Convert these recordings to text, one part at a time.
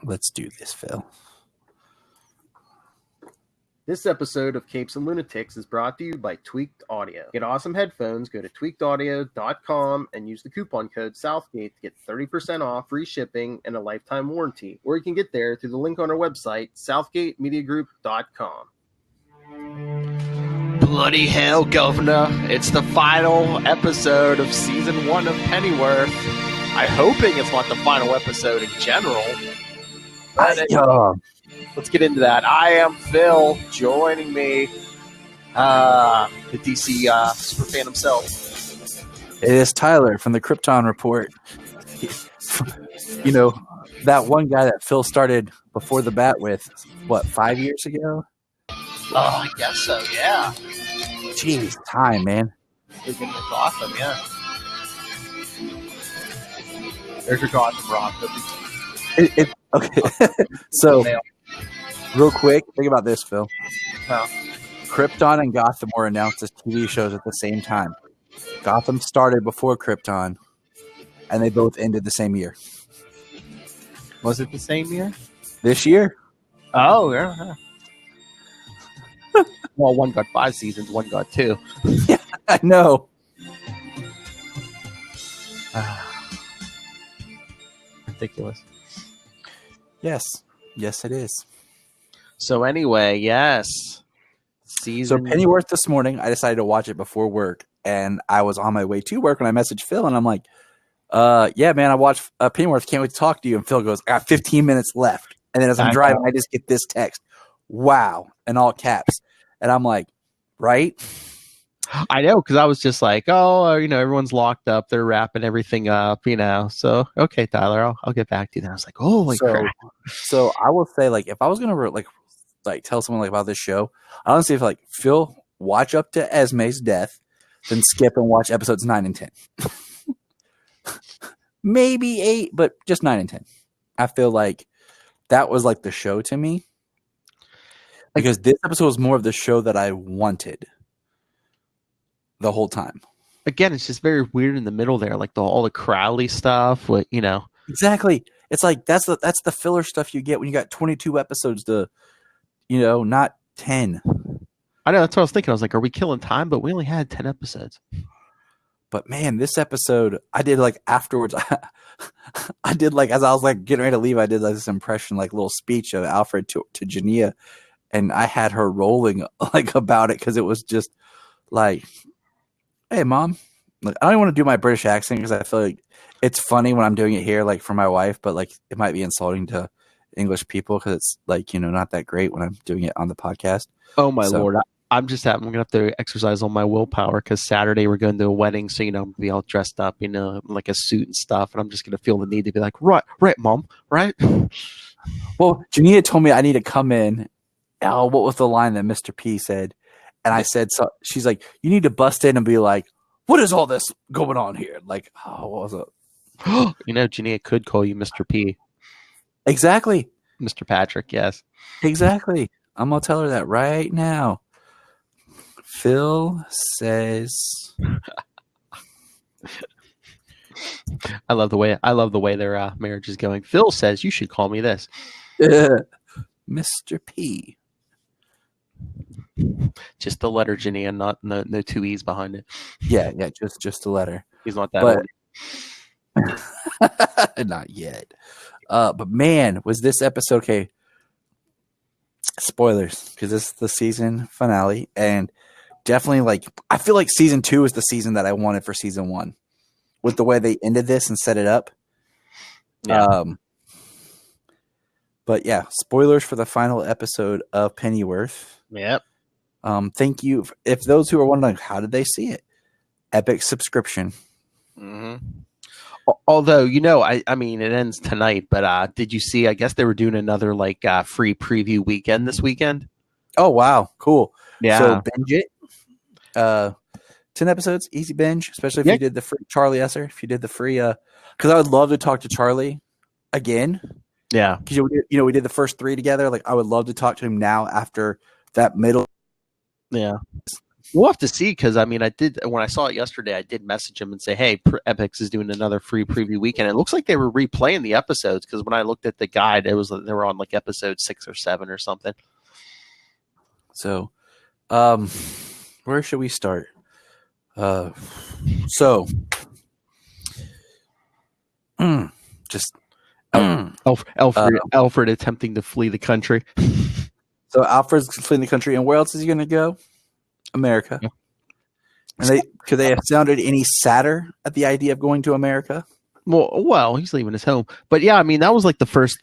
Let's do this, Phil. This episode of Capes and Lunatics is brought to you by Tweaked Audio. Get awesome headphones, go to tweakedaudio.com and use the coupon code Southgate to get 30% off, free shipping, and a lifetime warranty. Or you can get there through the link on our website, southgatemediagroup.com. Bloody hell, Governor. It's the final episode of Season 1 of Pennyworth. I'm hoping it's not the final episode in general. Let's get into that. I am Phil. Joining me, the DC superfan himself. It is Tyler from the Krypton Report. You know, that one guy that Phil started before the bat with, 5 years ago? Oh, I guess so, yeah. Jeez, time, man. It's Gotham, yeah. There's your Gotham rock. Okay. So, real quick, think about this, Phil. Well, Krypton and Gotham were announced as TV shows at the same time. Gotham started before Krypton, and they both ended the same year. was it the same year? This year? Oh, yeah. Well, one got 5 seasons, one got 2. Yeah, I know. Ridiculous. Yes, it is. So anyway, yes. So Pennyworth this morning, I decided to watch it before work, and I was on my way to work when I messaged Phil, and I'm like, yeah, man, I watched Pennyworth. Can't wait to talk to you. And Phil goes, I got 15 minutes left. And then as I'm driving, I just get this text, wow, in all caps. And I'm like, right? I know, because I was just like, everyone's locked up. They're wrapping everything up, So, okay, Tyler, I'll get back to you. Then I was like, holy crap. So I will say, if I was going to tell someone about this show, I honestly feel like, Phil, watch up to Esme's death, then skip and watch episodes 9 and 10. Maybe 8, but just 9 and 10. I feel like that was the show to me. Because this episode was more of the show that I wanted the whole time. Again, it's just very weird in the middle there, all the Crowley stuff. Exactly. It's that's the filler stuff you get when you got 22 episodes to, not 10. I know, that's what I was thinking. I was like, are we killing time? But we only had 10 episodes. But man, this episode, I did afterwards. I did as I was getting ready to leave, I did this impression, little speech of Alfred to Jania. And I had her rolling about it because it was just hey, Mom. I don't even want to do my British accent because I feel like it's funny when I'm doing it here, for my wife, but it might be insulting to English people because it's not that great when I'm doing it on the podcast. Oh my Lord. I'm gonna have to exercise all my willpower because Saturday we're going to a wedding, so I'm gonna be all dressed up, like a suit and stuff, and I'm just gonna feel the need to be like, right, Mom, right? Well, Jania told me I need to come in. Oh, what was the line that Mr. P said? And I said, so she's like, you need to bust in and be like, what is all this going on here? What was it? Jania could call you Mr. P. Exactly. Mr. Patrick, yes. Exactly. I'm going to tell her that right now. Phil says... I love the way their marriage is going. Phil says, you should call me this. Mr. P. Just the letter, Ginny, and not no 2 E's behind it. Yeah, just the letter. He's not that old. Not yet. But man, was this episode okay? Spoilers, because this is the season finale, and definitely I feel like season 2 is the season that I wanted for season 1, with the way they ended this and set it up. Yeah. But yeah, spoilers for the final episode of Pennyworth. Yep. Thank you. If those who are wondering, how did they see it? Epic subscription. Mm-hmm. Although, I mean, it ends tonight, but did you see, I guess they were doing another free preview weekend this weekend. Oh, wow. Cool. Yeah. So binge it. 10 episodes, easy binge, especially if you did the free Charlie Esser, if you did the free, because I would love to talk to Charlie again. Yeah. Because, we did the first 3 together. I would love to talk to him now after that middle. Yeah. We'll have to see, because I mean, when I saw it yesterday, I did message him and say, "Hey, Epix is doing another free preview weekend." It looks like they were replaying the episodes, because when I looked at the guide, they were on like episode 6 or 7 or something. So, where should we start? Alfred attempting to flee the country. So Alfred's fleeing the country, and where else is he going to go? America. Yeah. And could they have sounded any sadder at the idea of going to America? Well, he's leaving his home. But yeah, I mean, that was the first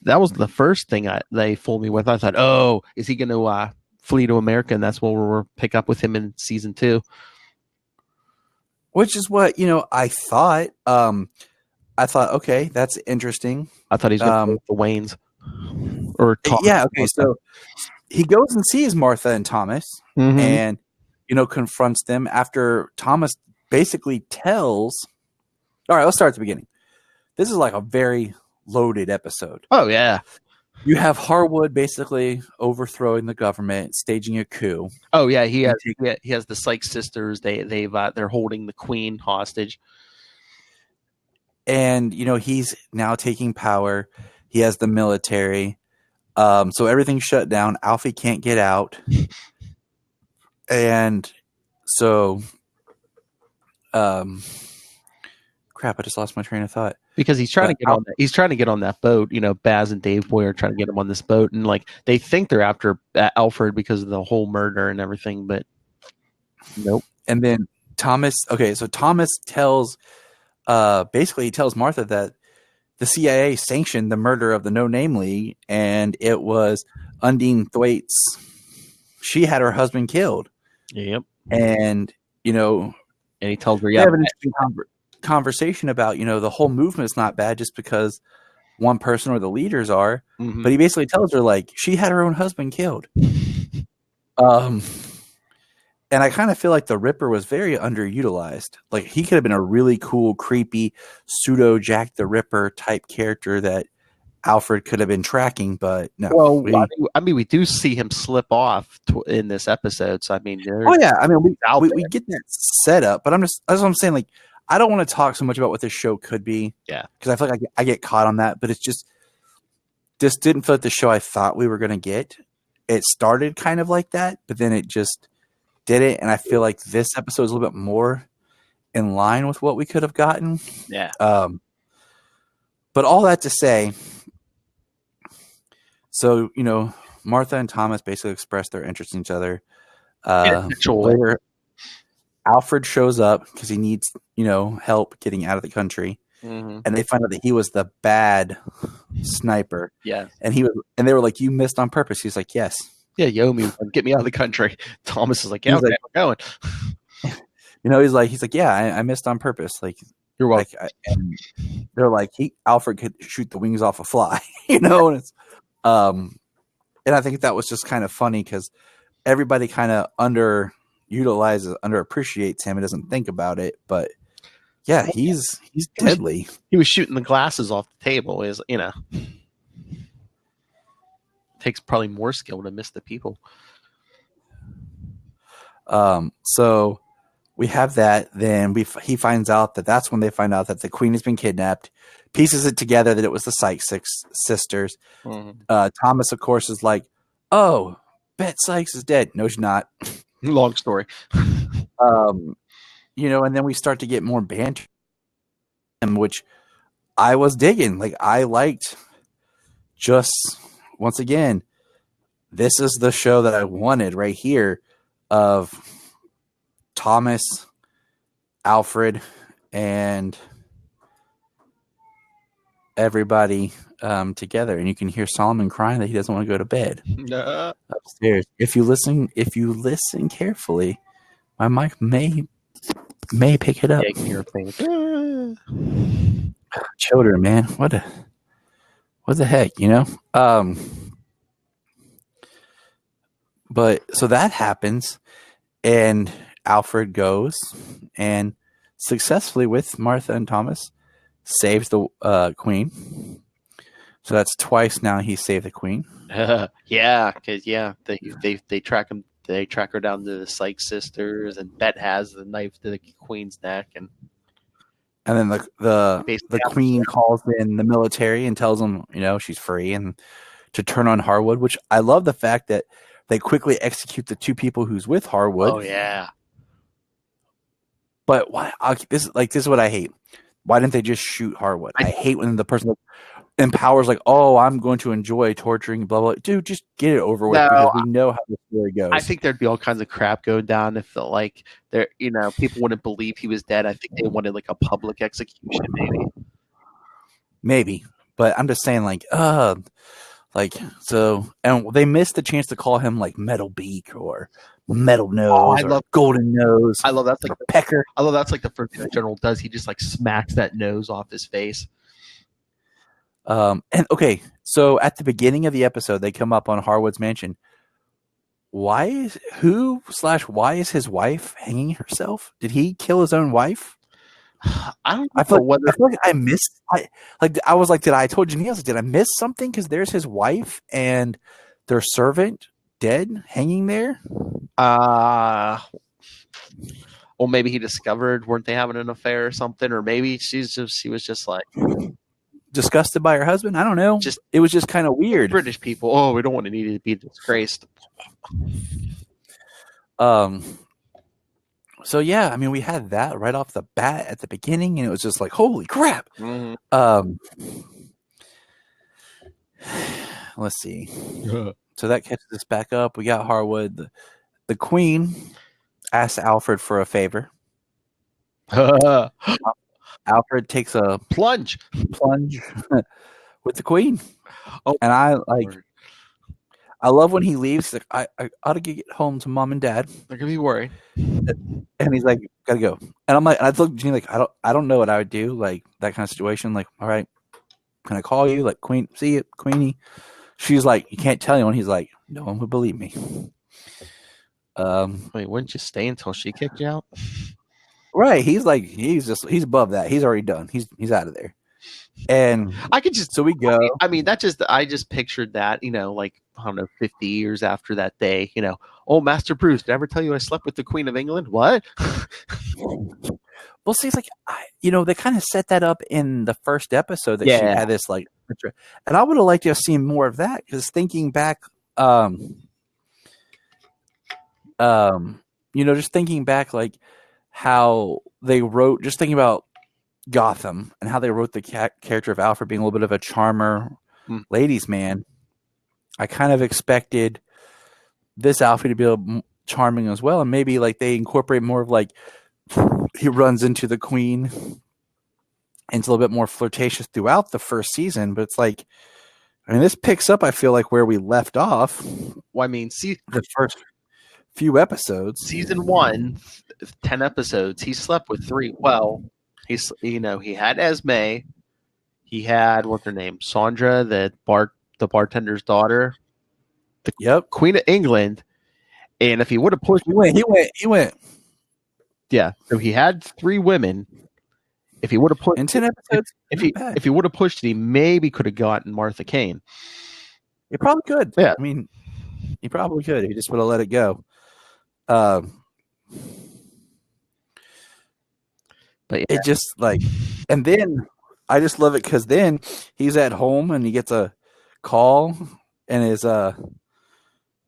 thing they fooled me with. I thought, oh, is he going to flee to America? And that's what we'll pick up with him in season 2. Which is what, I thought. I thought, okay, that's interesting. I thought he's going to go with the Waynes. Or Thomas. Yeah, okay, so he goes and sees Martha and Thomas, and confronts them after Thomas basically tells. All right, let's start at the beginning. This is like a very loaded episode. Oh yeah, you have Harwood basically overthrowing the government, staging a coup. Oh yeah, he has the Sykes sisters. They're holding the Queen hostage, and he's now taking power. He has the military, so everything's shut down. Alfie can't get out. And so, crap! I just lost my train of thought because he's trying to get on. He's trying to get on that boat. Baz and Dave Boy are trying to get him on this boat, and like they think they're after Alfred because of the whole murder and everything, but nope. And then Thomas. Okay, so Thomas tells, basically, he tells Martha that the CIA sanctioned the murder of the No Name League, and it was Undine Thwaites. She had her husband killed. Yep. And, and he tells her, yeah, have an interesting conversation about, the whole movement is not bad just because one person or the leaders are. Mm-hmm. But he basically tells her, like, she had her own husband killed. And I kind of feel like the Ripper was very underutilized. Like, he could have been a really cool, creepy, pseudo Jack the Ripper type character that Alfred could have been tracking, but no. Well, we do see him slip off in this episode. So I mean, we get that set up, but that's what I'm saying. Like, I don't want to talk so much about what this show could be, because I feel like I get caught on that. But it's just this didn't feel like the show I thought we were going to get. It started kind of like that, but then it just didn't, and I feel like this episode is a little bit more in line with what we could have gotten. Yeah. But all that to say. So, Martha and Thomas basically expressed their interest in each other. Later, Alfred shows up because he needs, help getting out of the country. Mm-hmm. And they find out that he was the bad sniper. Yeah. And they were like, "You missed on purpose." He's like, "Yes." Yeah, get me out of the country. Thomas is like, "Yeah, okay, we're going." He's like, "Yeah, I missed on purpose." Like, you're welcome. And they're like, Alfred could shoot the wings off a fly, and it's. And I think that was just kind of funny because everybody kind of underappreciates him and doesn't think about it. But yeah, he's deadly. He was shooting the glasses off the table. Takes probably more skill to miss the people. So we have that. Then he finds out that's when they find out that the Queen has been kidnapped. Pieces it together that it was the Sykes sisters. Mm-hmm. Thomas, of course, is like, "Oh, Bet Sykes is dead." No, she's not. Long story. And then we start to get more banter, which I was digging. Like, I liked. Just once again, this is the show that I wanted right here, of Thomas, Alfred, and everybody together, and you can hear Solomon crying that he doesn't want to go to bed upstairs. If you listen carefully, my mic may pick it up. Children, man, what the heck, But so that happens, and Alfred goes and successfully, with Martha and Thomas, saves the Queen. So that's twice now he saved the Queen. Yeah, because they track him they track her down to the Sykes sisters, and Bet has the knife to the queen's neck, and then the basically queen calls in the military and tells them, she's free and to turn on Harwood, which I love the fact that they quickly execute the two people who's with Harwood. Oh yeah. But why? This is what I hate. Why didn't they just shoot Harwood? I hate when the person empowers I'm going to enjoy torturing blah blah. Dude, just get it over with because we know how the story goes. I think there'd be all kinds of crap going down if there people wouldn't believe he was dead. I think they wanted a public execution, maybe. But I'm just saying and they missed the chance to call him Metal Beak or Metal Nose or Golden Nose. I love that's Pecker. I love that's the first thing the general does. He just smacks that nose off his face. And okay, so at the beginning of the episode, they come up on Harwood's mansion. Why is his wife hanging herself? Did he kill his own wife? I don't know. I feel like I missed. I was like, did I told Janelle? Did I miss something? Because there's his wife and their servant dead, hanging there. Well, maybe he discovered weren't they having an affair or something, or maybe she was just disgusted by her husband. I don't know. It was just kind of weird. British people. Oh, we don't want to need to be disgraced. So yeah, I mean, we had that right off the bat at the beginning, and it was just holy crap. Mm-hmm. Let's see. So that catches us back up. We got Harwood. The Queen asks Alfred for a favor. Alfred takes a plunge with the Queen. Oh, and I love when he leaves. He's I ought to get home to Mom and Dad. They're gonna be worried. And he's gotta go. And I'm and I look at Jeannie I don't know what I would do, that kind of situation. All right, can I call you? Queen, see it, Queenie. She's you can't tell anyone. He's no one would believe me. Wait, wouldn't you stay until she kicked you out? Right. He's he's above that. He's already done. He's out of there. And I could just so we go. I mean I just pictured that, I don't know, 50 years after that day, oh, Master Bruce, did I ever tell you I slept with the Queen of England? What? Well, see, it's they kind of set that up in the first episode that she had this and I would have liked to have seen more of that because thinking back, just thinking back, how they wrote, just thinking about Gotham and how they wrote the character of Alfred being a little bit of a charmer, ladies' man. I kind of expected this Alfred to be a little charming as well, and maybe they incorporate more of he runs into the Queen and it's a little bit more flirtatious throughout the first season. But it's this picks up, I feel where we left off. Well, I mean, see, the first few episodes, season 1, 10 episodes, he slept with 3. Well, he had Esme, he had what's her name, Sandra, the bartender's daughter, the Queen of England, and if he would have pushed, he went. Yeah, so he had 3 women. If he would have pushed in 10 episodes, if he would have pushed it, he maybe could have gotten Martha Kane. He probably could. Yeah, I mean, he probably could. He just would have let it go. But it just and then I just love it because then he's at home and he gets a call and his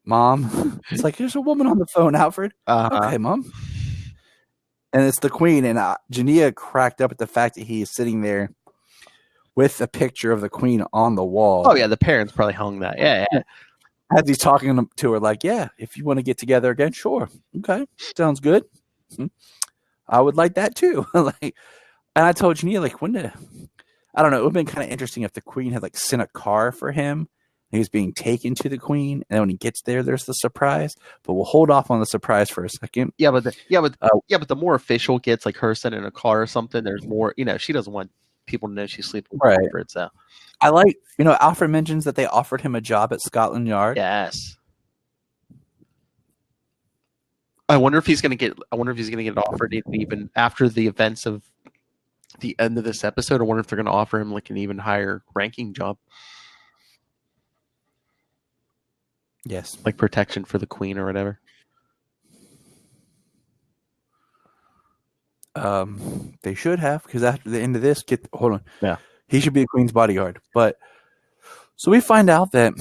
mom. It's there's a woman on the phone, Alfred. Okay, Mom. And it's the Queen, and Jania cracked up at the fact that he is sitting there with a picture of the Queen on the wall. Oh yeah, the parents probably hung that. Yeah. As he's talking to her, yeah, if you want to get together again, sure, okay, sounds good. I would like that too. And I told Jania, I don't know, it would have been kind of interesting if the Queen had sent a car for him. He was being taken to the Queen, and then when he gets there, there's the surprise. But we'll hold off on the surprise for a second. Yeah, but the more official gets, her sending a car or something, there's more. She doesn't want people to know she's sleeping with Alfred. So I Alfred mentions that they offered him a job at Scotland Yard. Yes. I wonder if he's going to get offered even after the events of the end of this episode. I wonder if they're going to offer him an even higher ranking job. Yes. Protection for the Queen or whatever. They should have, because after the end of this, hold on. Yeah. He should be the Queen's bodyguard. But so we find out that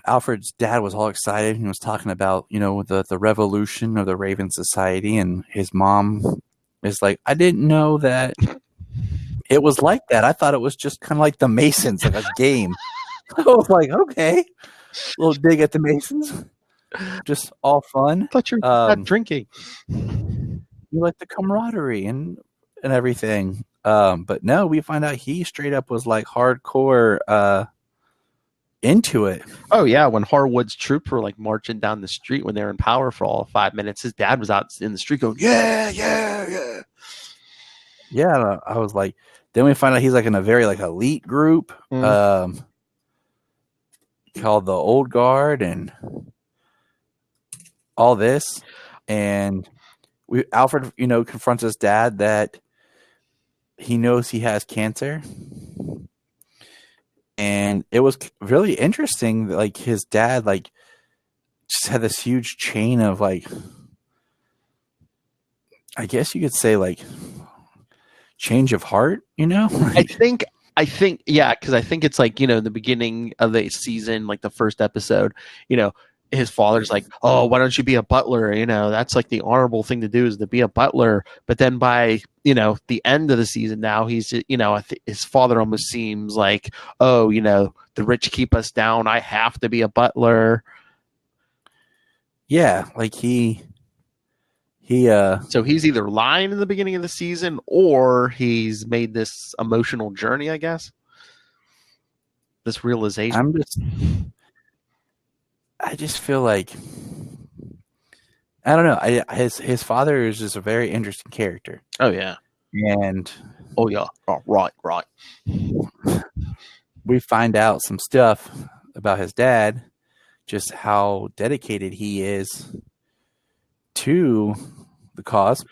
Alfred's dad was all excited and was talking about, the revolution of the Raven Society, and his mom is like, I didn't know that it was like that. I thought it was just kind of like the Masons, like a game. I was like, okay, little dig at the Masons, just all fun. I thought you were not drinking. You like the camaraderie and everything. But no, we find out he straight up was like hardcore into it. Oh yeah, when Harwood's troops were like marching down the street when they were in power for all 5 minutes, his dad was out in the street going, yeah. Yeah, I was like, then we find out he's like in a very like elite group called the Old Guard and all this. And Alfred, confronts his dad that he knows he has cancer. And it was really interesting that like his dad like just had this huge chain of like, I guess you could say like change of heart, I think yeah, because I think it's like, in the beginning of the season, like the first episode, his father's like, oh, why don't you be a butler? That's like the honorable thing to do, is to be a butler. But then by, the end of the season now, he's, his father almost seems like, oh, the rich keep us down. I have to be a butler. Yeah. Like he, so he's either lying in the beginning of the season or he's made this emotional journey, I guess. This realization. I just feel like, I don't know. His father is just a very interesting character. Oh yeah. And oh yeah. Oh, right. We find out some stuff about his dad, just how dedicated he is to the cause.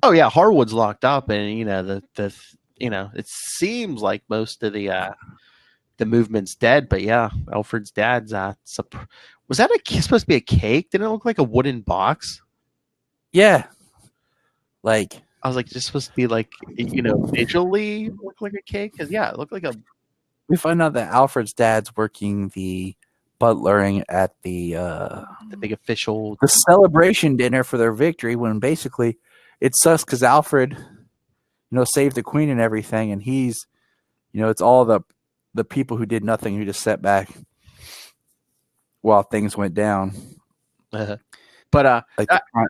Oh yeah, Harwood's locked up, and it seems like most of the movement's dead. But yeah, Alfred's dad's was that supposed to be a cake? Didn't it look like a wooden box? Yeah, like I was like, is this supposed to be like visually look like a cake? Because yeah, it looked like a. We find out that Alfred's dad's working the butlering at the big official the celebration dinner for their victory, when basically it sucks because Alfred saved the Queen and everything, and he's it's all the people who did nothing, who just sat back while things went down. But like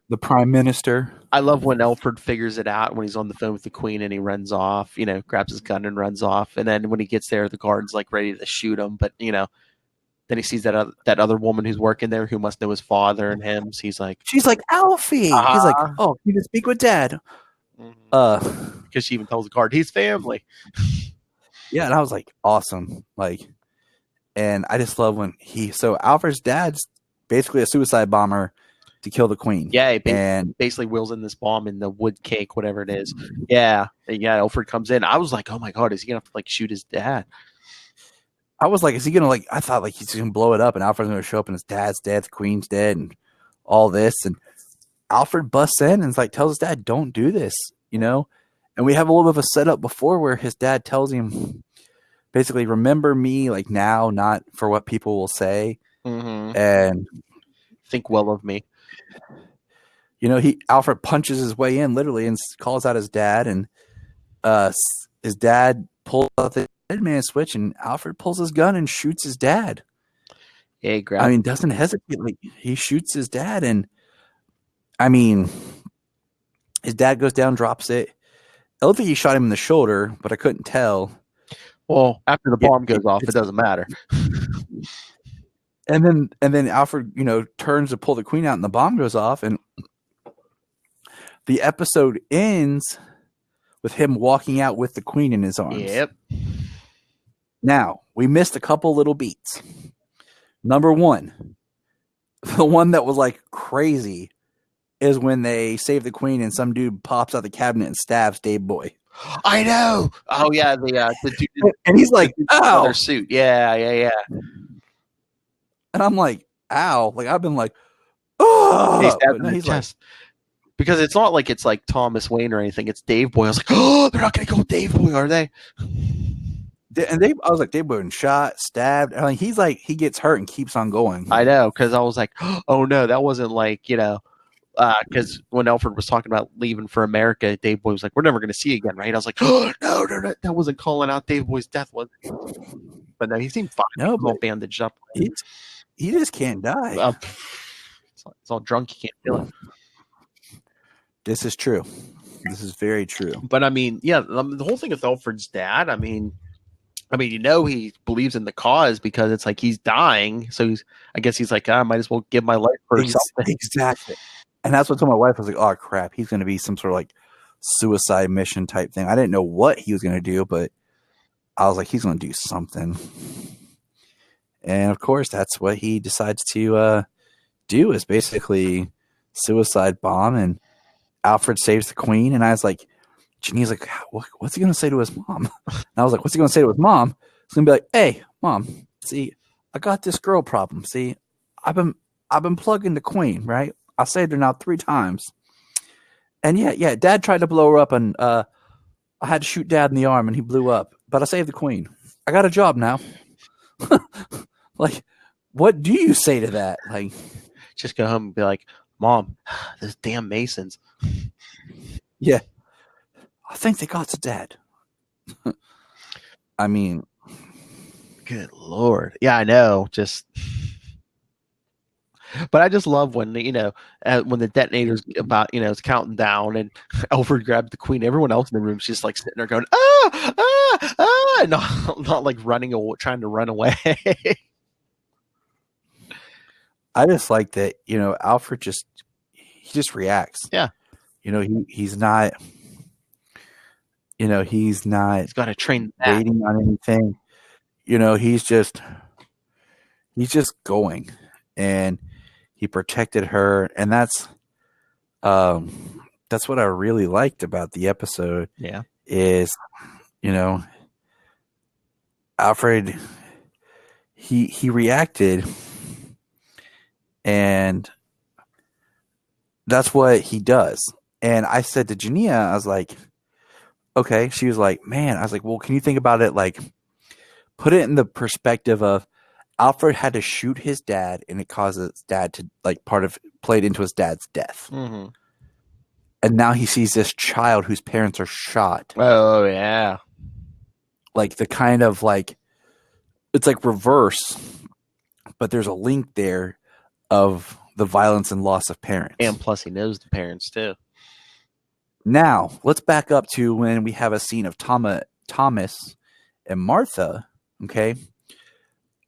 the prime minister. I love when Alfred figures it out when he's on the phone with the Queen and he runs off, grabs his gun and runs off, and then when he gets there, the guard's like ready to shoot him, but then he sees that other woman who's working there who must know his father and him. So she's like, Alfie. He's like, oh, you can speak with Dad. Because she even tells the guard he's family. Yeah, and I was like, awesome. Like, and I just love when so Alfred's dad's basically a suicide bomber to kill the Queen. Yeah, he basically wheels in this bomb in the wood cake, whatever it is. Yeah. Alfred comes in. I was like, oh my God, is he gonna have to like shoot his dad? I was like, is he gonna like? I thought like he's gonna blow it up, and Alfred's gonna show up, and his dad's dead, the Queen's dead, and all this. And Alfred busts in and like tells his dad, "Don't do this," And we have a little bit of a setup before where his dad tells him, basically, remember me like now, not for what people will say, and think well of me. Alfred punches his way in literally and calls out his dad, and his dad pulls out the dead man switch, and Alfred pulls his gun and shoots his dad. Yeah, doesn't hesitate. Like, he shoots his dad, and his dad goes down, drops it. I don't think he shot him in the shoulder, but I couldn't tell. Well, after the bomb goes off, it doesn't matter. And then Alfred, turns to pull the Queen out, and the bomb goes off, and the episode ends with him walking out with the Queen in his arms. Yep. Now, we missed a couple little beats. Number one, the one that was like crazy, is when they save the Queen and some dude pops out the cabinet and stabs Dave Boy. I know. Oh yeah, the dude, and he's like, "Ow!" Their suit. Yeah. And I'm like, "Ow!" Like I've been like, "Oh!" He stabbed him in the chest. Because it's not like it's like Thomas Wayne or anything. It's Dave Boyle. I was like, oh, they're not going to go with Dave Boyle, are they? And I was like, Dave Boyle shot, stabbed. I mean, he's like, he gets hurt and keeps on going. I know, because I was like, oh no, that wasn't like, because when Alfred was talking about leaving for America, Dave Boyle was like, we're never going to see you again, right? I was like, oh, no, that wasn't calling out Dave Boyle's death, was it? But no, he seemed fine. No, but all bandaged up. He just can't die. It's all drunk. You can't feel it. This is true. This is very true. But I mean, yeah, the whole thing with Alfred's dad, I mean, he believes in the cause because it's like he's dying. So I guess he's like, I might as well give my life for something. Exactly. And that's what I told my wife. I was like, oh crap, he's going to be some sort of like suicide mission type thing. I didn't know what he was going to do, but I was like, he's going to do something. And of course, that's what he decides to do, is basically suicide bomb, and Alfred saves the queen. And I was like, Jeannie's like, what's he going to say to his mom? And I was like, what's he going to say to his mom? He's going to be like, hey, mom, see, I got this girl problem. See, I've been plugging the queen, right? I saved her now 3 times. And yeah, dad tried to blow her up, and I had to shoot dad in the arm and he blew up, but I saved the queen. I got a job now. Like, what do you say to that? Like, just go home and be like, Mom, those damn Masons. Yeah. I think they got to dad. I mean, good Lord. Yeah, I know. But I just love when, when the detonator's about, it's counting down and Alfred grabbed the queen. Everyone else in the room's just like sitting there going, not like running away, trying to run away. I just like that, Alfred just reacts. Yeah. He's not, he's got to train waiting on anything. He's just going, and he protected her. And that's what I really liked about the episode. Yeah. Is, Alfred, he reacted, and that's what he does. And I said to Jania, I was like, okay. She was like, man. I was like, well, can you think about it? Like, put it in the perspective of Alfred had to shoot his dad, and it caused his dad to, like, played into his dad's death. Mm-hmm. And now he sees this child whose parents are shot. Oh, yeah. Like, the kind of, like, it's like reverse, but there's a link there of the violence and loss of parents. And plus he knows the parents too. Now, let's back up to when we have a scene of Thomas and Martha, okay,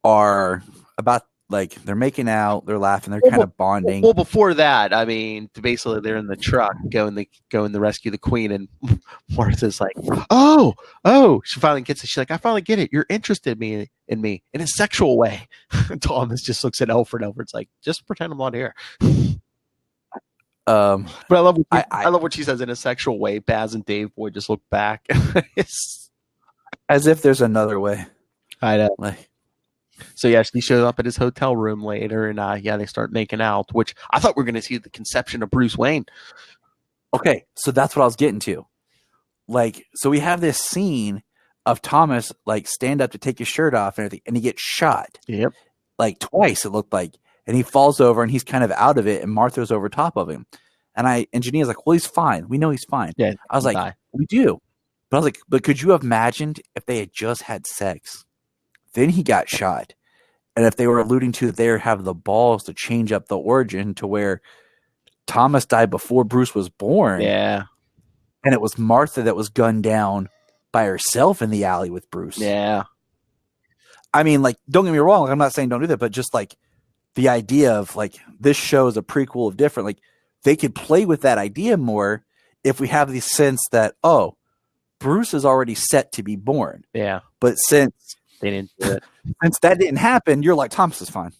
are about, like, they're making out, they're laughing, they're kind of bonding. Well, before that, I mean, basically they're in the truck going to rescue the queen, and Martha's like, oh, she finally gets it. She's like, I finally get it. You're interested in me in a sexual way. Thomas just looks at Alfred. Alfred's like, just pretend I'm not here. But I love I love what she says, in a sexual way. Baz and Dave Boy just look back. As if there's another way. I know. Like, so yeah, she shows up at his hotel room later, and they start making out, which I thought we were going to see the conception of Bruce Wayne. Okay, so that's what I was getting to. Like, so we have this scene of Thomas, like, stand up to take his shirt off and everything, and he gets shot. Yep. Like, twice, it looked like. And he falls over, and he's kind of out of it, and Martha's over top of him. And Jania's like, well, he's fine. We know he's fine. Yeah, I was like, we do. But I was like, but could you have imagined if they had just had sex? Then he got shot. And if they were alluding to they have the balls to change up the origin to where Thomas died before Bruce was born. Yeah. And it was Martha that was gunned down by herself in the alley with Bruce. Yeah. I mean, like, don't get me wrong. Like, I'm not saying don't do that, but just like the idea of, like, this show is a prequel of different, like, they could play with that idea more if we have the sense that, oh, Bruce is already set to be born. Yeah. But since they didn't do it, since that didn't happen, you're like, Thomas is fine.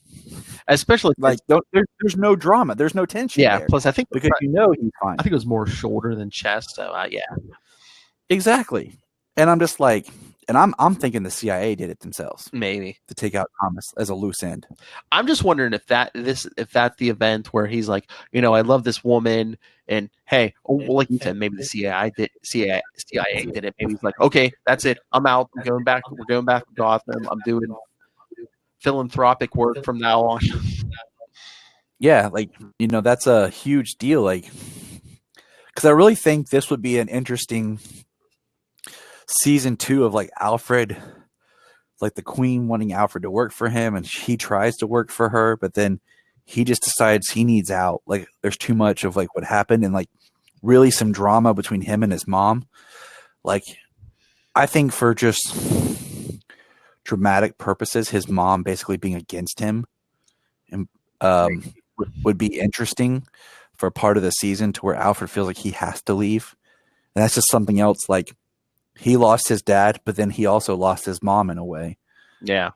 Especially like, there's no drama, there's no tension. Yeah. There, plus, I think because he's fine. I think it was more shoulder than chest. So yeah, exactly. And I'm just like, And I'm thinking the CIA did it themselves, maybe, to take out Thomas as a loose end. I'm just wondering if that's the event where he's like, I love this woman, and hey, like you said, maybe the CIA did it. Maybe he's like, okay, that's it, I'm out. We're going back to Gotham. I'm doing philanthropic work from now on. Yeah, like, that's a huge deal. Like, because I really think this would be an interesting season 2 of like Alfred, like the Queen wanting Alfred to work for him, and he tries to work for her, but then he just decides he needs out. Like, there's too much of like what happened, and like really some drama between him and his mom. Like, I think for just dramatic purposes, his mom basically being against him and would be interesting for part of the season, to where Alfred feels like he has to leave. And that's just something else. Like, he lost his dad, but then he also lost his mom in a way. Yeah.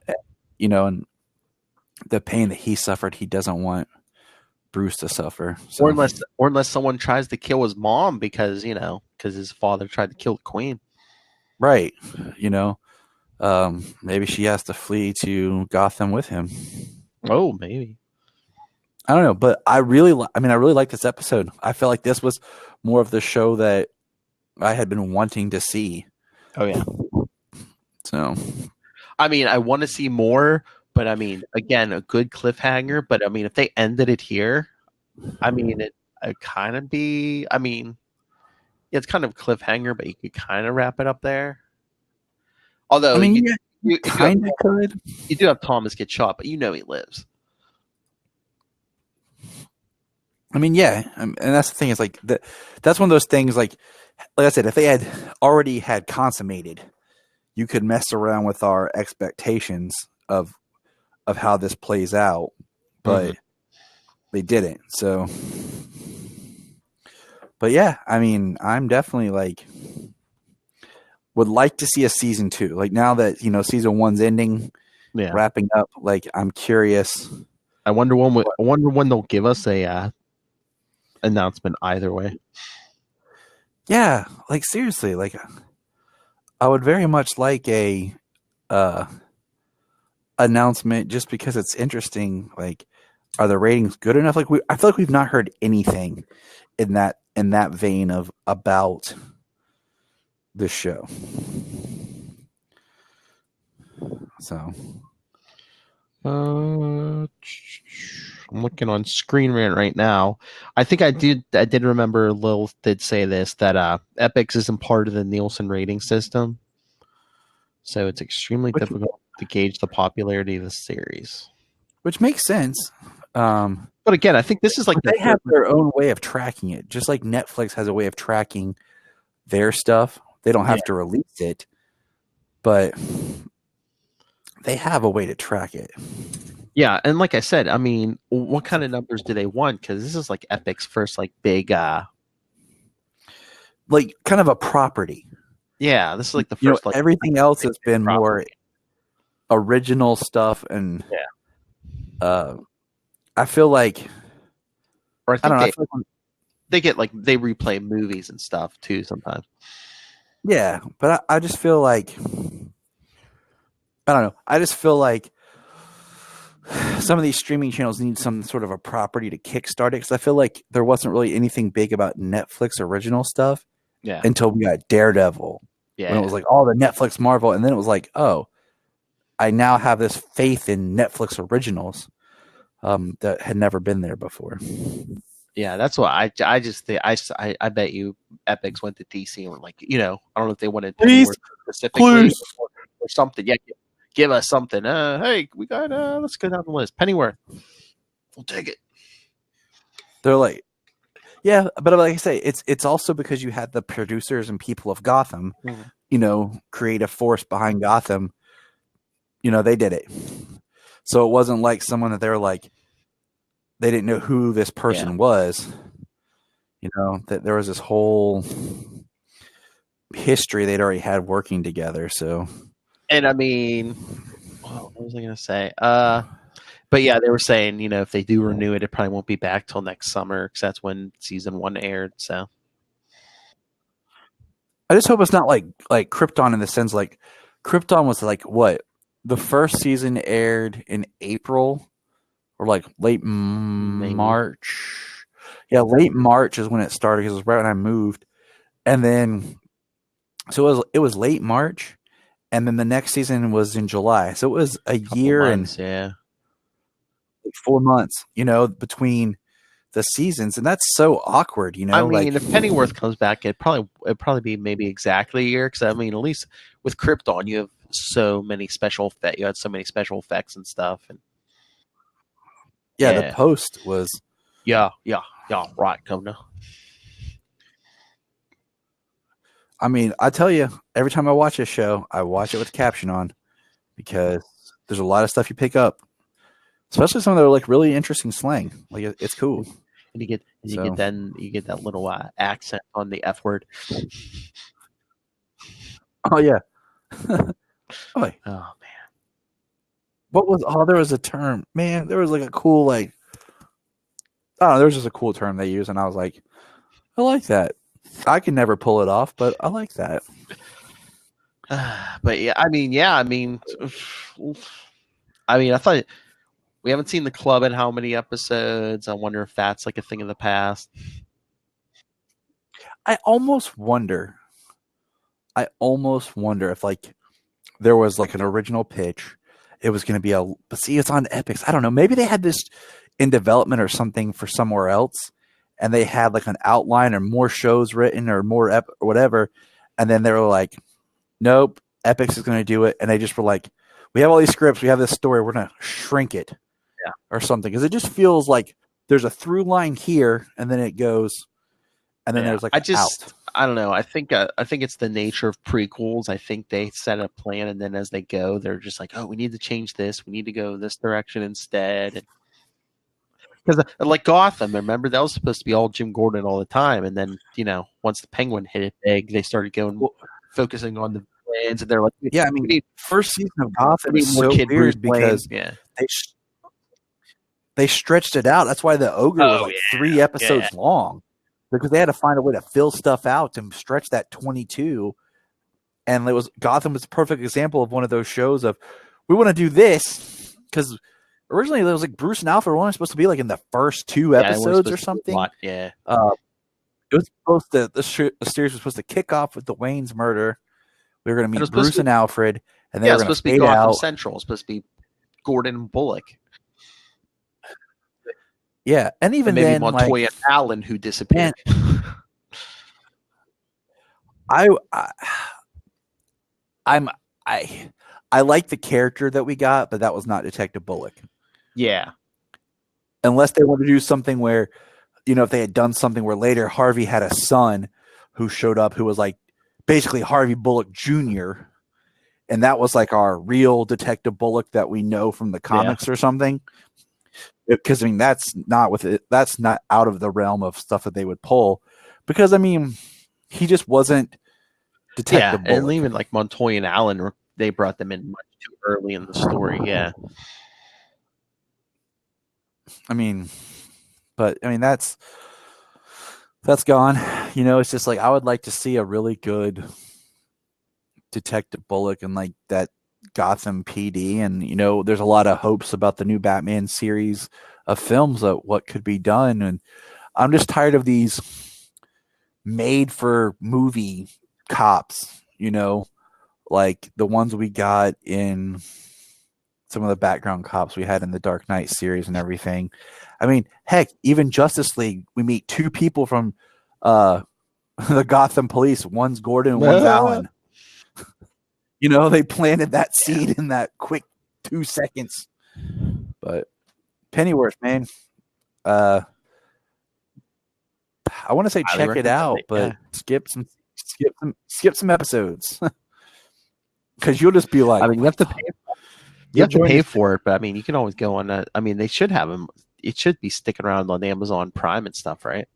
And the pain that he suffered, he doesn't want Bruce to suffer. So. Or unless someone tries to kill his mom because his father tried to kill the Queen. Right. Maybe she has to flee to Gotham with him. Oh, maybe. I don't know, but I really like this episode. I feel like this was more of the show that I had been wanting to see. Oh yeah. So, I want to see more, but again, a good cliffhanger. But if they ended it here, it kind of be. It's kind of a cliffhanger, but you could kind of wrap it up there. Although you kind of could. You do have Thomas get shot, but he lives. Yeah, and that's the thing, is like that's one of those things, like I said, if they had already had consummated, you could mess around with our expectations of how this plays out, but they didn't. So, but yeah, I'm definitely like would like to see a season 2. Like, now that season 1's ending, wrapping up, like I'm curious. I wonder when they'll give us a announcement either way. Yeah, like seriously, like I would very much like a announcement, just because it's interesting. Like, are the ratings good enough? Like, I feel like we've not heard anything in that vein of about the show. So I'm looking on Screen Rant right now. I think I did remember Lil did say this, that Epix isn't part of the Nielsen rating system, so it's extremely difficult to gauge the popularity of the series. Which makes sense. But again, I think this is like they have their own way of tracking it, just like Netflix has a way of tracking their stuff. They don't have to release it, but they have a way to track it. Yeah, and like I said, what kind of numbers do they want? Because this is like Epic's first like big, like kind of a property. Yeah, this is like the first. Like, everything else has been more original stuff, and I feel like, or I don't know. I feel like they get like they replay movies and stuff too sometimes. Yeah, but I just feel like, I don't know. I just feel like some of these streaming channels need some sort of a property to kickstart it, because I feel like there wasn't really anything big about Netflix original stuff until we got Daredevil. When it was like all the Netflix Marvel, and then it was like, oh, I now have this faith in Netflix originals that had never been there before. Yeah, that's what I just think. I bet you Epix went to DC and were like, I don't know if they wanted Pennyworth specifically or something. Yeah, give us something. Hey, we got let's go down the list. Pennyworth, we'll take it. They're like, yeah, but like I say, it's also because you had the producers and people of Gotham, creative force behind Gotham. They did it. So it wasn't like someone that they were like, they didn't know who this person was. That there was this whole history they'd already had working together. So, and what was I going to say? But yeah, they were saying, if they do renew it, it probably won't be back till next summer, because that's when season 1 aired. So I just hope it's not like Krypton, in the sense like Krypton was like what? The first season aired in April or like late March. Yeah, late March is when it started because it was right when I moved. And then so it was late March, and then the next season was in July. So it was a year months, and 4 months, between the seasons, and that's so awkward, I mean, if Pennyworth comes back, it'd probably be maybe exactly a year. Because I mean, at least with Krypton, you have so many special effects. You had so many special effects and stuff, and the post was right, Governor. I mean, I tell you, every time I watch a show, I watch it with the caption on because there's a lot of stuff you pick up, especially some of the like really interesting slang. Like it's cool. And you get that little accent on the F word. Oh yeah. Oh man. What was? Oh, there was a term. Man, there was like a cool like. Oh, there was just a cool term they used, and I was like, I like that. I can never pull it off, but I like that. But I mean, I thought we haven't seen the club in how many episodes. I wonder if that's like a thing in the past. I almost wonder if like there was like an original pitch. It was going to be but see, it's on Epix. I don't know. Maybe they had this in development or something for somewhere else, and they had like an outline or more shows written or more or whatever. And then they were like, nope, Epix is going to do it. And they just were like, we have all these scripts. We have this story. We're going to shrink it or something. Because it just feels like there's a through line here, and then it goes, and then there's like I don't know. I think it's the nature of prequels. I think they set a plan, and then as they go, they're just like, oh, we need to change this. We need to go this direction instead. Because like Gotham, remember that was supposed to be all Jim Gordon all the time, and then once the Penguin hit it big, they started focusing on the villains, and they're like, yeah, I mean, first season of Gotham is so weird because they stretched it out. That's why the Ogre was like 3 episodes long, because they had to find a way to fill stuff out and stretch that 22. And Gotham was a perfect example of one of those shows of we want to do this because. Originally, there was like Bruce and Alfred were only supposed to be like in the first 2 episodes or something. Yeah. It was supposed to the series was supposed to kick off with the Wayne's murder. We were going to meet Bruce and Alfred, and they were going to fade Gotham out. Central. It's supposed to be Gordon and Bullock. Yeah, and even maybe then, Montoya and Allen, who disappeared. I like the character that we got, but that was not Detective Bullock. Yeah. Unless they wanted to do something where, if they had done something where later Harvey had a son who showed up who was like basically Harvey Bullock Jr. And that was like our real Detective Bullock that we know from the comics or something. Because, I mean, that's not out of the realm of stuff that they would pull. Because, I mean, he just wasn't Detective Bullock. And even like Montoya and Allen, they brought them in much too early in the story. Yeah. I mean, that's gone. It's just like I would like to see a really good Detective Bullock and like that Gotham PD. And, there's a lot of hopes about the new Batman series of films of what could be done. And I'm just tired of these made for movie cops, like the ones we got in some of the background cops we had in the Dark Knight series and everything. I mean, heck, even Justice League, we meet 2 people from the Gotham police. One's Gordon and one's Allen. They planted that seed in that quick 2 seconds. But Pennyworth, man, I want to say check it out, but skip some episodes. Because you'll just be like, I mean, you have to pay. You have to pay for it, but I mean, you can always go on that. I mean, they should have them. It should be sticking around on Amazon Prime and stuff, right?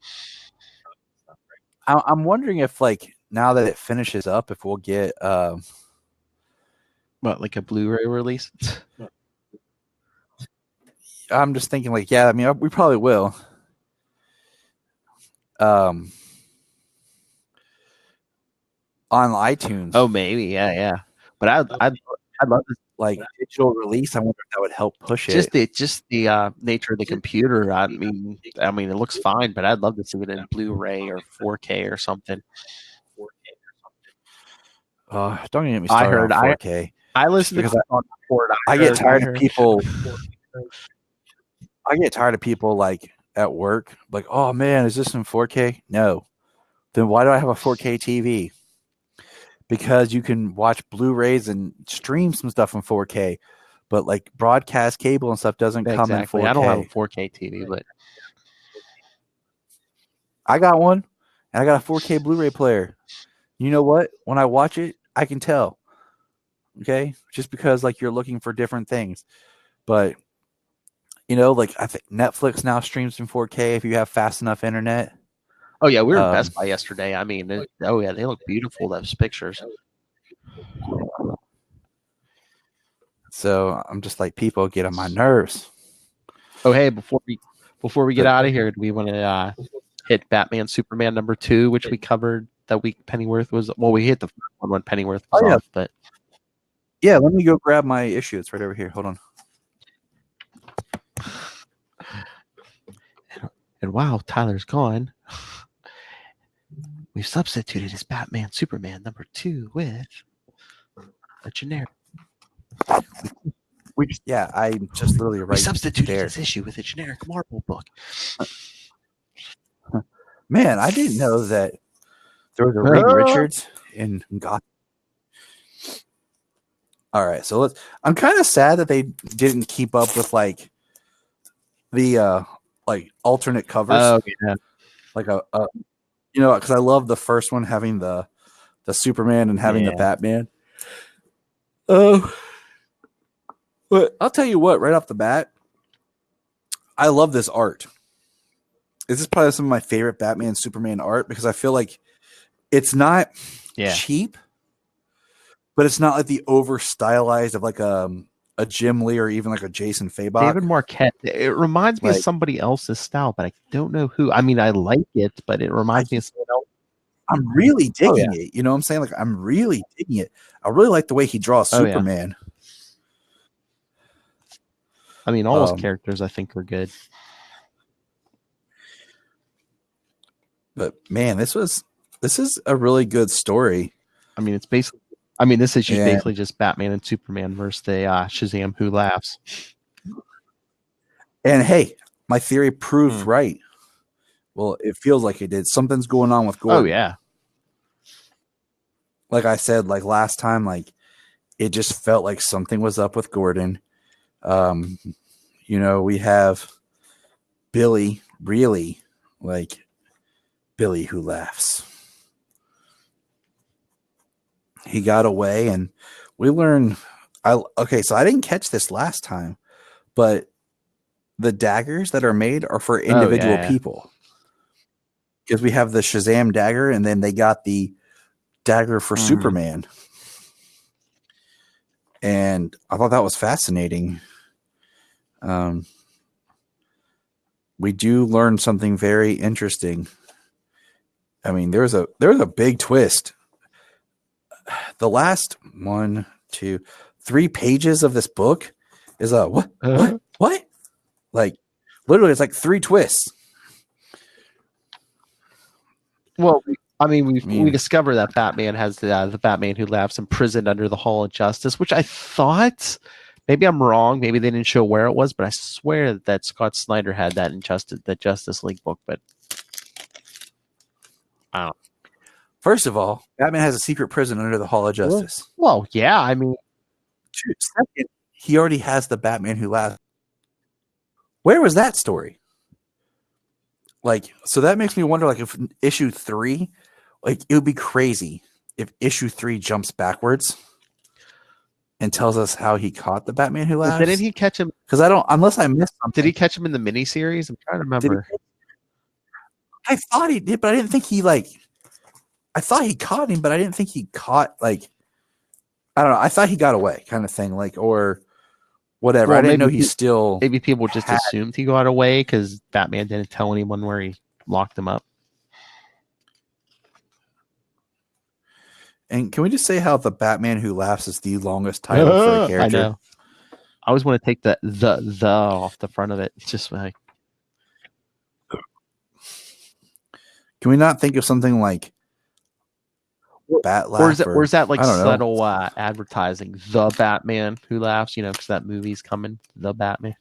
I'm wondering if, like, now that it finishes up, if we'll get like a Blu-ray release. I'm just thinking, like, yeah, I mean, we probably will. On iTunes. Oh, maybe, yeah. But I'd love to, like digital release. I wonder if that would help push just it. the nature of the computer. I mean, it looks fine, but I'd love to see it in Blu-ray or 4K or something. Don't get me started on 4K. I listen to I get tired of people. I get tired of people like at work, like, oh man, is this in 4K? No. Then why do I have a 4K TV? Because you can watch Blu-rays and stream some stuff in 4K, but like broadcast cable and stuff doesn't come in 4K. I don't have a 4K TV, but I got one, and I got a 4K Blu-ray player. You know what? When I watch it, I can tell. Okay, just because like you're looking for different things, but like I think Netflix now streams in 4K if you have fast enough internet. Oh yeah, we were in Best Buy yesterday. I mean, they look beautiful, those pictures. So I'm just like, people get on my nerves. Oh hey, before we get out of here, do we want to hit Batman Superman #2, which we covered that week? Pennyworth was we hit the first one when Pennyworth was off, but yeah, let me go grab my issue. It's right over here. Hold on. And wow, Tyler's gone. We've substituted his Batman Superman #2 with a generic. I just literally right. We substituted there. his issue with a generic Marvel book. Man, I didn't know that there was a Reed Richards in Gotham. All right, so I'm kind of sad that they didn't keep up with like the like alternate covers. Oh yeah, like because I love the first one having the Superman and having the Batman. But I'll tell you what, right off the bat, I love this art. This is probably some of my favorite Batman Superman art because I feel like it's not cheap, but it's not like the over stylized of like a Jim Lee or even like a Jason Fabok. David Marquette. It reminds me of somebody else's style, but I don't know who. I mean, I like it, but it reminds me of someone else. I'm really digging it. You know what I'm saying? Like, I'm really digging it. I really like the way he draws Superman. I mean, all those characters I think are good. But man, this is a really good story. I mean, it's basically. I mean, this issue is basically just Batman and Superman versus the Shazam Who Laughs. And hey, my theory proved right. Well, it feels like it did. Something's going on with Gordon. Oh yeah. Like I said, like last time, like it just felt like something was up with Gordon. We have Billy, really like Billy Who Laughs. He got away, and we learn. So I didn't catch this last time, but the daggers that are made are for individual people. Because we have the Shazam dagger, and then they got the dagger for Superman. And I thought that was fascinating. We do learn something very interesting. I mean, there was a big twist. The last 1, 2, 3 pages of this book is what? Like, literally, it's like 3 twists. Well, I mean, we discover that Batman has the Batman Who Laughs imprisoned under the Hall of Justice, which I thought, maybe I'm wrong, maybe they didn't show where it was, but I swear that Scott Snyder had that in the Justice League book, but I don't know. First of all, Batman has a secret prison under the Hall of Justice. Well, yeah, I mean, second, he already has the Batman Who Laughs. Where was that story? Like, so that makes me wonder, like, if issue 3, like, it would be crazy if issue 3 jumps backwards and tells us how he caught the Batman Who Laughs. Didn't he catch him? Because unless I missed something. Did he catch him in the miniseries? I'm trying to remember. I thought he did, but I didn't think he, like, I thought he caught him, but I didn't think he caught, like, I don't know. I thought he got away, kind of thing, like, or whatever. Well, I didn't know he still. Maybe people just assumed he got away because Batman didn't tell anyone where he locked him up. And can we just say how the Batman Who Laughs is the longest title for a character? I know. I always want to take the off the front of it. It's just like. Can we not think of something like Bat Laugh? Or is that like subtle know. advertising? The Batman Who Laughs, because that movie's coming. The Batman.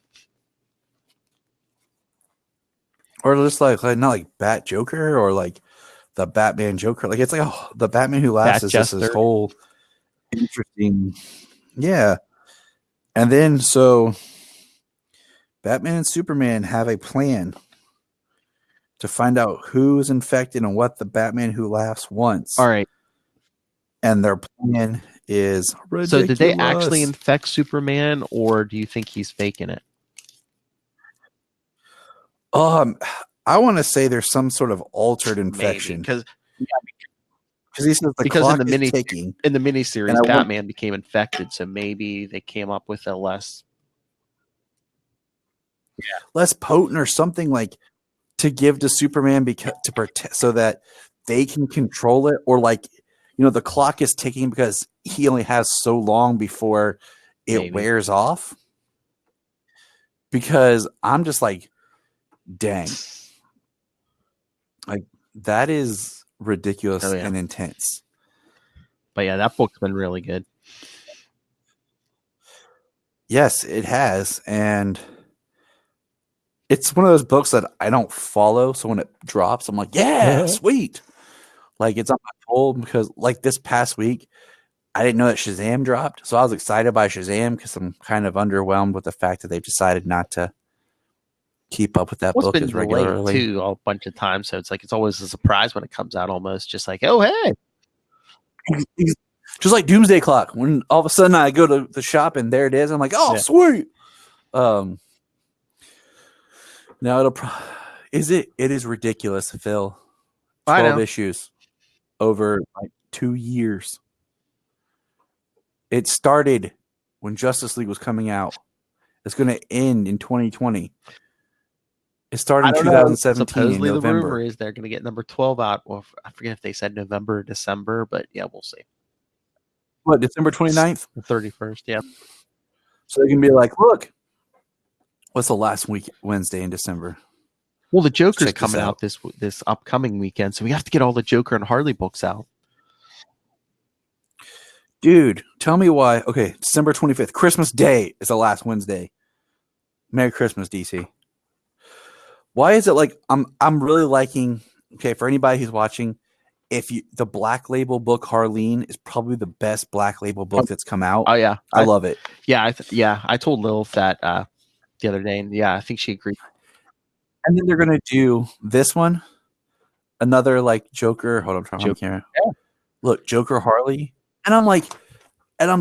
Or just like not like Bat Joker or like the Batman Joker. Like it's like the Batman Who Laughs is just this whole interesting. Yeah. And then so Batman and Superman have a plan to find out who's infected and what the Batman Who Laughs wants. All right. And their plan is ridiculous. So did they actually infect Superman, or do you think he's faking it? I want to say there's some sort of altered infection. Because he says the clock is ticking. In the miniseries, Batman became infected, so maybe they came up with a less potent or something like to give to Superman to protect so that they can control it, or like the clock is ticking because he only has so long before it wears off. Because I'm just like, dang, like that is ridiculous and intense. But yeah, that book's been really good. Yes, it has, and it's one of those books that I don't follow. So when it drops, I'm like, yeah, sweet. Like it's on my pull because like this past week, I didn't know that Shazam dropped. So I was excited by Shazam because I'm kind of underwhelmed with the fact that they've decided not to keep up with that book as regularly. Too a bunch of times. So it's like it's always a surprise when it comes out, almost just like, oh, hey. Just like Doomsday Clock. When all of a sudden I go to the shop and there it is. I'm like, oh, sweet. Now it is ridiculous, Phil. 12 issues over like 2 years. It started when Justice League was coming out. It's going to end in 2020. It started in 2017 Supposedly in November. The rumor is they're going to get number 12 out. Well, I forget if they said November or December, but yeah, we'll see. What, December 29th? The 31st, yeah. So they can be like, look, what's the last week Wednesday in December? Well, the Joker's coming out this upcoming weekend, so we have to get all the Joker and Harley books out. Dude, tell me why. Okay, December 25th, Christmas Day is the last Wednesday. Merry Christmas, DC. Why is it like I'm really liking? Okay, for anybody who's watching, the Black Label book Harleen is probably the best Black Label book that's come out. Oh yeah, I love it. Yeah, I told Lilith that the other day, and yeah, I think she agreed. And then they're gonna do this one, another like Joker. Hold on, I'm trying to camera. Yeah. Look, Joker Harley, and I'm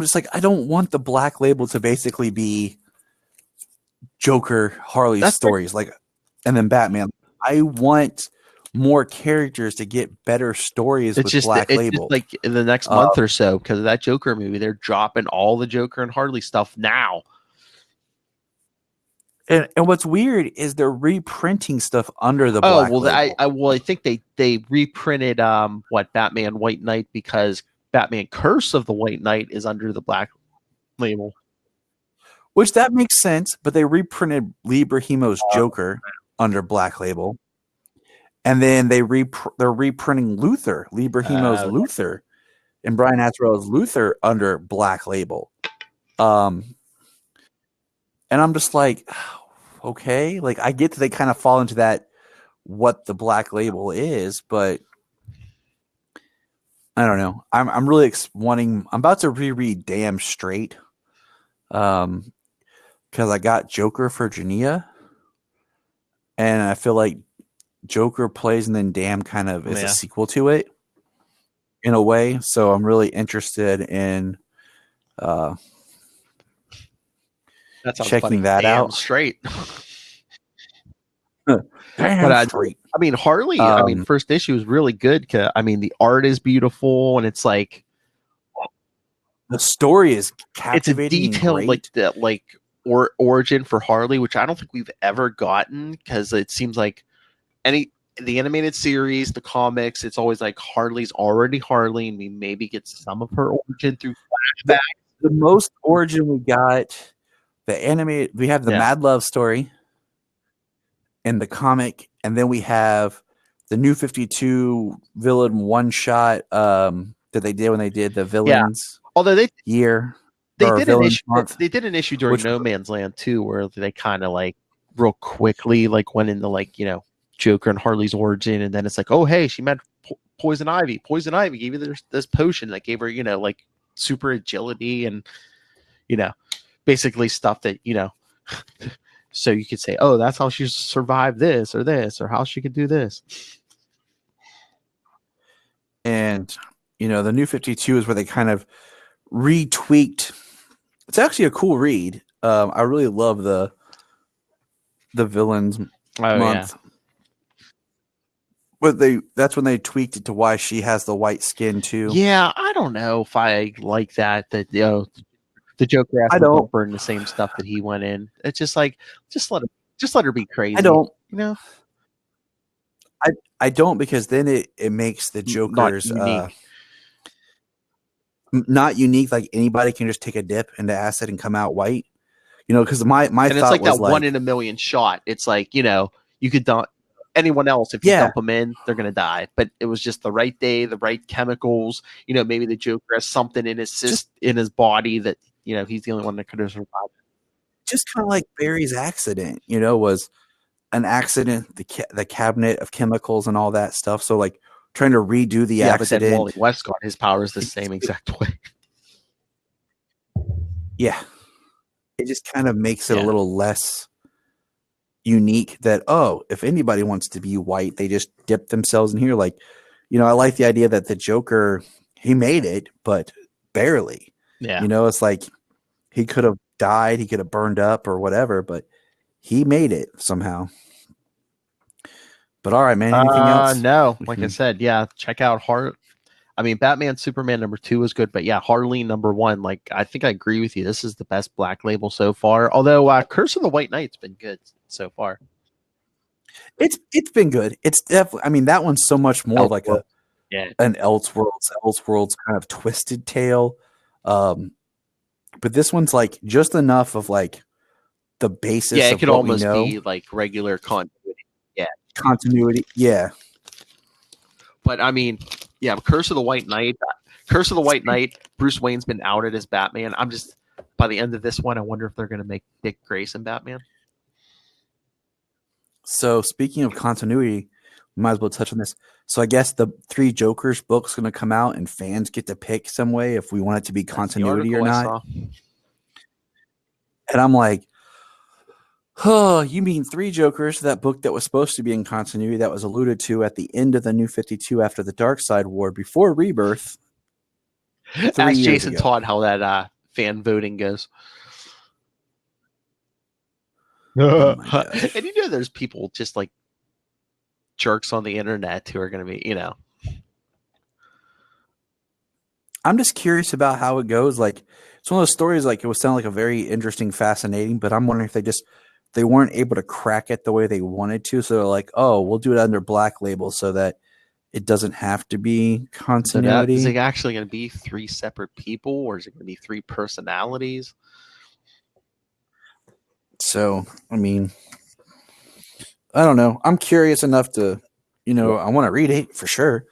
just like, I don't want the Black Label to basically be Joker Harley stories, like, and then Batman. I want more characters to get better stories with Black Label. Just like in the next month or so, because of that Joker movie, they're dropping all the Joker and Harley stuff now. And what's weird is they're reprinting stuff under the Black Label. I think they reprinted Batman White Knight because Batman Curse of the White Knight is under the Black Label. Which that makes sense, but they reprinted Lee Brahimo's Joker under Black Label. And then they're reprinting Lee Brahimo's Luthor, and Brian Azzarello's Luthor under Black Label. And I'm just like, okay, like I get that they kind of fall into that what the Black Label is, but I don't know. I'm really I'm about to reread Damn Straight, because I got Joker for Jania, and I feel like Joker plays and then Damn kind of is a sequel to it in a way. So I'm really interested in checking that out. Straight. Straight. I mean, Harley, first issue is really good. The art is beautiful, and it's like the story is captivating. It's a detailed origin for Harley, which I don't think we've ever gotten, because it seems like the animated series, the comics, it's always like Harley's already Harley, and we maybe get some of her origin through flashbacks. The most origin we got, the animated, we have the Mad Love story in the comic, and then we have the New 52 villain one shot that they did when they did the villains. Although they did an issue during No Man's Land too, where they kind of like real quickly like went into like, you know, Joker and Harley's origin, and then it's like, oh hey, she met Poison Ivy. Poison Ivy gave you this potion that gave her, you know, like super agility and, you know, basically stuff that, you know, so you could say, oh, that's how she survived this, or how she could do this. And, you know, the New 52 is where they kind of retweaked. It's actually a cool read. I really love the villains month. But that's when they tweaked it to why she has the white skin too. Yeah, I don't know if I like that. That, you know, the Joker has to burn the same stuff that he went in. It's just like just let her be crazy. I don't. You know. I don't, because then it makes the Jokers not unique. Like anybody can just take a dip into acid and come out white. You know, because my and thought it's like was that 1 in a million shot. It's like, you know, you could dump anyone else, if you dump them in, they're gonna die. But it was just the right day, the right chemicals. You know, maybe the Joker has something in his body that, you know, he's the only one that could have survived. Just kind of like Barry's accident, you know, was an accident. The cabinet of chemicals and all that stuff. So like trying to redo the accident. But then Wally Westcott, his power is the same exact way. Yeah, it just kind of makes it a little less unique. That, oh, if anybody wants to be white, they just dip themselves in here. Like, you know, I like the idea that the Joker, he made it, but barely. Yeah, you know, it's like he could have died, he could have burned up or whatever, but he made it somehow. But all right, man. Anything else? No, like I said, check out Batman Superman #2 is good, but Harley #1. Like, I think I agree with you. This is the best Black Label so far. Although Curse of the White Knight's been good so far. It's been good. It's definitely. I mean, that one's so much more like an Elseworlds kind of twisted tale. But this one's like just enough of like the basis. Yeah, it of could what almost we know. be like regular continuity. Yeah, continuity. Yeah. But I mean, Curse of the White Knight. Bruce Wayne's been outed as Batman. I'm just, by the end of this one, I wonder if they're going to make Dick Grayson Batman. So speaking of continuity, we might as well touch on this. So I guess the 3 Jokers book's going to come out, and fans get to pick some way if we want it to be continuity or not. And I'm like, oh, you mean 3 Jokers? That book that was supposed to be in continuity, that was alluded to at the end of the New 52 after the Darkseid War, before Rebirth. Ask Jason Todd how that fan voting goes. Oh and you know, there's people just like jerks on the internet who are going to be, you know. I'm just curious about how it goes. Like, it's one of those stories, like, it would sound like a very interesting, fascinating, but I'm wondering if they weren't able to crack it the way they wanted to. So they're like, oh, we'll do it under Black Label so that it doesn't have to be continuity. So is it actually going to be 3 separate people, or is it going to be 3 personalities? So, I mean, I don't know. I'm curious enough to, you know, I want to read it for sure,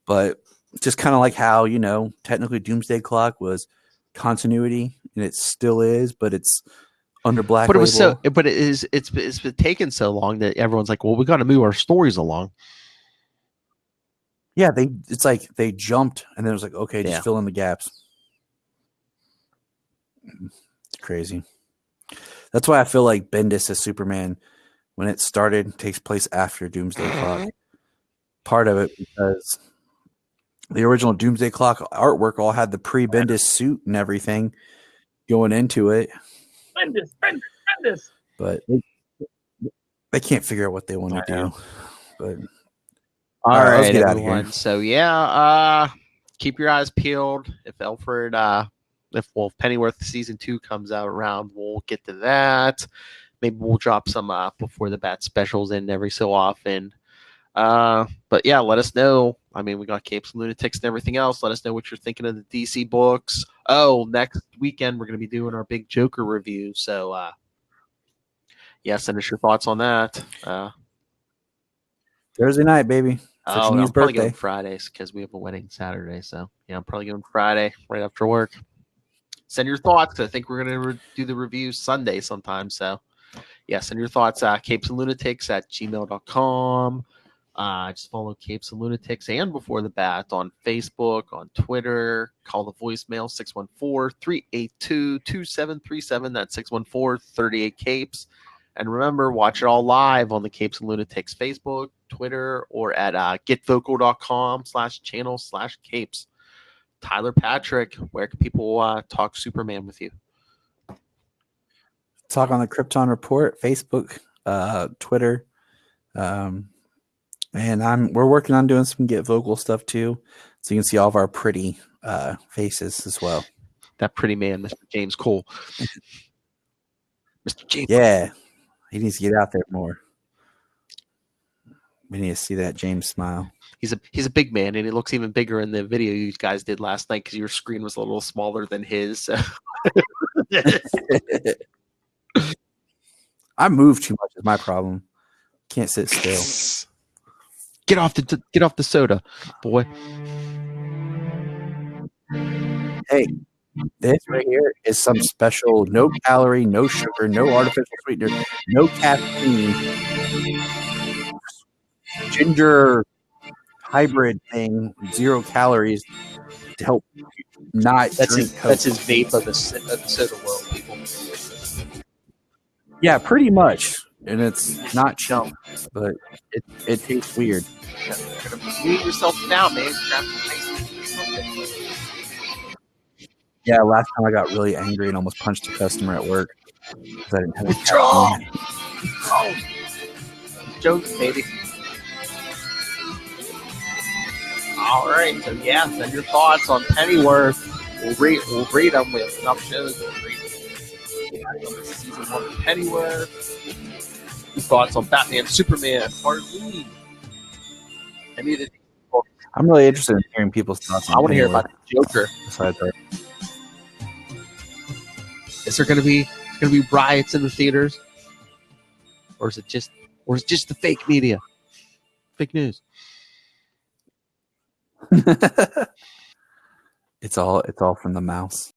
but just kind of like how, you know, technically Doomsday Clock was continuity, and it still is, but it's under Black Label. It's been taken so long that everyone's like, well, we got to move our stories along. Yeah, it's like they jumped, and then it was like, okay, just fill in the gaps. It's crazy. That's why I feel like Bendis as Superman, when it started, takes place after Doomsday Clock. Part of it because the original Doomsday Clock artwork all had the pre-Bendis suit and everything going into it. Bendis. But they can't figure out what they want to do. But all right, let's get out of here. So keep your eyes peeled. If Pennyworth season 2 comes out around, we'll get to that. Maybe we'll drop some before the bat specials in every so often. But yeah, let us know. I mean, we got Capes and Lunatics and everything else. Let us know what you're thinking of the DC books. Oh, next weekend we're going to be doing our big Joker review. So, yeah, send us your thoughts on that. Thursday night, baby. I'm News probably birthday. going Fridays because we have a wedding Saturday. So, yeah, I'm probably going Friday right after work. Send your thoughts. I think we're going to do the review Sunday sometime. So, yeah, send your thoughts at capesandlunatics@gmail.com. Just follow Capes and Lunatics and Before the Bat on Facebook, on Twitter. Call the voicemail 614-382-2737. That's 614-38-CAPES. And remember, watch it all live on the Capes and Lunatics Facebook, Twitter, or at getvocal.com/channel/Capes. Tyler Patrick, where can people talk Superman with you? Talk on the Krypton Report, Facebook, Twitter. And we're working on doing some Get Vocal stuff too, so you can see all of our pretty faces as well. That pretty man, Mr. James Cole. Mr. James. Yeah, he needs to get out there more. We need to see that James smile. He's a big man, and he looks even bigger in the video you guys did last night because your screen was a little smaller than his. So. I move too much is my problem. Can't sit still. Get off the soda, boy. Hey, this right here is some special, no calorie, no sugar, no artificial sweetener, no caffeine, ginger hybrid thing, 0 calories to help not drink Coke. That's his vape of the soda world, people. Yeah, pretty much. And it's not chump, but it tastes weird. Weed yourself down, man. Yeah, last time I got really angry and almost punched a customer at work because I didn't have Withdraw! Oh. Jokes, baby. All right, so yeah, send your thoughts on Pennyworth. We'll read them. We have enough shows. We'll read season 1 of Pennyworth. Your thoughts on Batman, Superman, Harleen. I'm really interested in hearing people's thoughts. I want to hear about the Joker. Besides that. Is there going to be riots in the theaters, or is it just the fake media, fake news? It's all from the mouse.